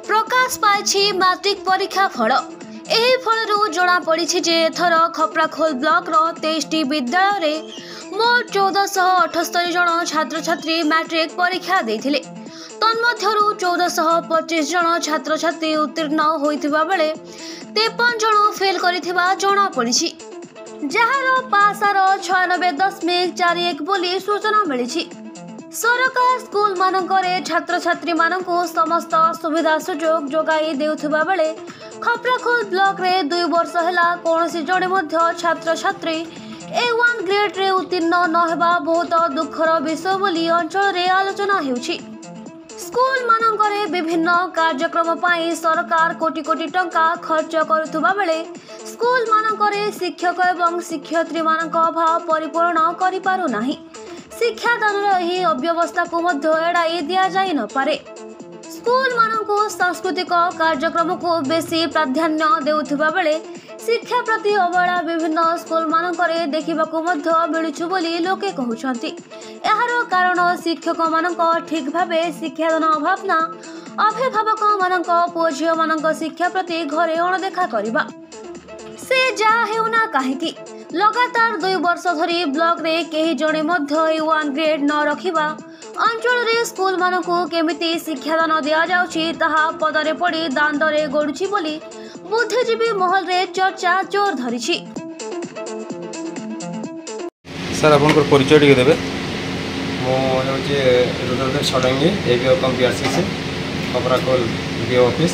प्रकाश पाई matric परीक्षा फल एही फलरू जना पड़ी जे एथर खपराखोल ब्लॉक रो 23टी विद्यालय रे मोट 1478 जन छात्र छात्री मैट्रिक परीक्षा देथिले। तन्मध्यरु 1425 जन छात्र छात्री उत्तीर्ण होइथिबा बेले 53 जन फेल करिथिबा जना पड़ी, जहार पासार 96.41 बोली सूचना मिली। सरकार स्कूल मानकरे छात्र छात्री मानकु समस्त सुविधा सुजोग जोगाई देउथिबा बेले खपराखोल ब्लॉक रे 2 वर्ष हैला कोनोसी जणे मध्य छात्र छात्री A1 ग्रेड रे उत्तीर्ण न हेबा बहुत दुखर विषय बोली अंचल रे आलोचना हेउछि। स्कूल मानकरे विभिन्न कार्यक्रम पाई सरकार कोटी कोटी टंका खर्च करुथुबा बेले स्कूल मानकरे शिक्षक एवं शिक्षयित्री मानक अभाव परिपूर्ण करि पारु नाही। शिक्षादान यही अव्यवस्था को मध्य एड़ाई दि जाई न पारे। स्कूल मानकु सांस्कृतिक कार्यक्रम को बेसी प्राधान्य देउथिबा बेले शिक्षा प्रति अवहेला विभिन्न स्कूल मानकरे देखिबाकू मध्य मिलुछु बोली लोके कहउछंती। एहार कारण शिक्षक मानक ठीक भाबे शिक्षादान अभाव ना अभिभावक मानक पुओ झियो मानक शिक्षा प्रति घरे अणदेखा करिबा। से जा हेउना काहेकि लगातार 2 वर्ष धरी ब्लॉक रे केही जणे मध्य A1 ग्रेड न रखिबा अंचल रे स्कूल मानकु केमिति शिक्षादान दिया जाउछि ताहा पदरे पड़ी दांडरे गडुछि बोली बुद्धिजीवी महल रे चर्चा जोर धरिछि। सर आपनकर परिचय टिके देबे। मो होचे Rudradev Shadangi ABO cum BRCC Khaprakhol BO office.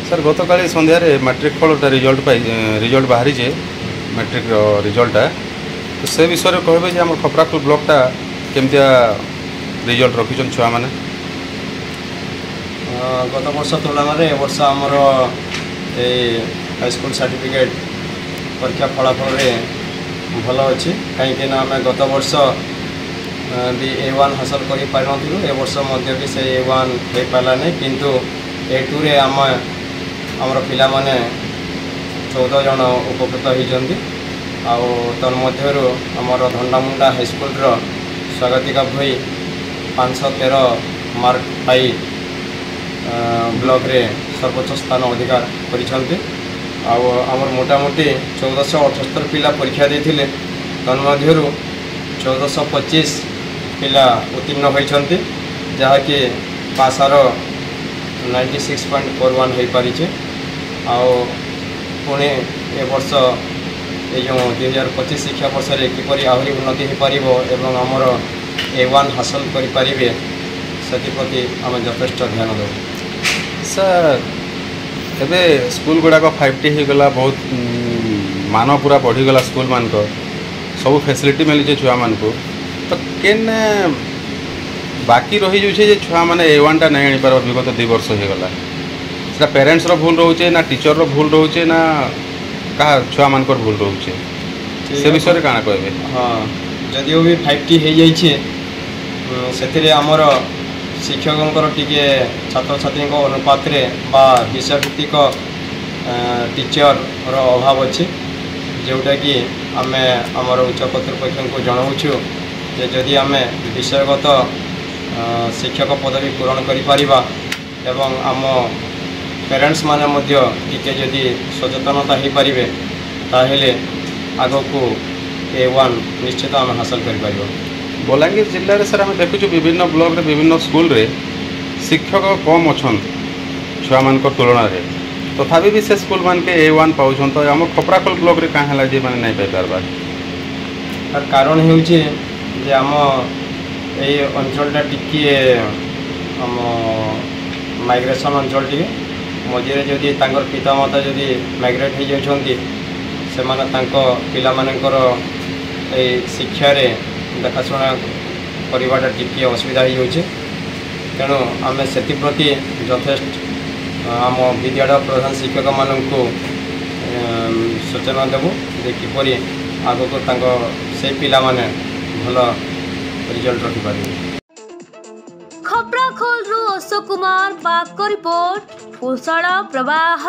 Sir गतकाली संध्या रे मैट्रिक फलटा रिजल्ट बाहरी जे मैट्रिक रिजल्टा तो से विषय रे कहबे जे हमर खपराखोल ब्लॉकटा केमतिया रिजल्ट रखिछन छुआ माने। गत वर्ष तुलना रे वर्ष हमर ए हाई स्कूल सर्टिफिकेट परीक्षा फलाफल रे भल अच्छी कहीं आम गत वर्ष भी A1 हासिल कर पारिनु ए वर्ष मध्य भी से A1 हो पारा नहीं किंतु A2 रे आमर पिला माने 14 जन उपकृत होती। तन्मध्यरु आमर धंडामुंडा हाई स्कूल रो स्वागतिका भई 513 मार्क पाई ब्लॉक रे सर्वोच्च स्थान अधिकार करिसंती। आमर मोटामोटी 1478 पिला परीक्षा देथिले तन्मध्यरु 1425 पिला उत्तीर्ण होइछंती जहाँकि पासार 96.41 हो पारी। पुणे ए वर्ष ये जो 2025 शिक्षा वर्ष रे किपरि आहरी उन्नति हो पारिबो एवं हमर A1 हासिल करि पारिबे सेति प्रति आम यथेष्ट ध्यान देउ। सर एबे स्कूल गुड़ाक 5T हो गला बहुत मान पूरा बढ़ीगला स्कूल मान को सब फैसिलिटी मिली छुआ मान को तो केन बाकी रही जाऊे जे छुआ मैंने A1 टा नहीं आनी पार विगत 2 वर्ष हो गला से पेरेंट्स रो भूल रोचे ना टीचर रो भूल रोचे ना कहा छुआ मान भूल रोचे से विषय रे काना कहबे। हाँ जदिओ भी 5T हो जाइए से आमर शिक्षकों टिके छात्र छात्री अनुपात बा विषय भित्तिक टीचर रो अभाव अच्छी जोटा कि आम आमर उच्च कर्तृपक्ष को जनाऊँ जे जदि आम विषयगत शिक्षक पदवी पूरण करिपारिबा एवं आम पेरेंट्स माने मध्य टिके जदि सचेतनता हो पारिबे ताहेले आगको A1 निश्चित आम हासिल करिपारिबो। बलांगीर जिले में सर आम देखु विभिन्न ब्लॉक रे विभिन्न स्कूल रे शिक्षक कम अच्छा छुआ मान तुलन में तथापि भी से स्कूल मान के A1 पाउछन तो आम खपराखोल ब्लॉक रे कहाँ है माने नहीं पाई पारबा। तार कारण होउछि जे आम ए अंचलटा टिके आम माइग्रेशन अंचल टिके मझे जदि तांकर पितामाता जदि माइग्रेट हो जाउछंती से माने तांको पिला मानकर ए शिक्षा रे देखाशुना करवाटा टिके असुविधा हो जाउछि। तेणु आम से प्रति यथेष्ट आम विद्यालय प्रधान शिक्षक मानू सूचना देवु जे किपरि आगको तांको से पिला माने भल रिजल्ट रखि पारिबे। खपराखोल अशोक कुमार बाग रिपोर्ट फुलसाड़ा प्रवाह।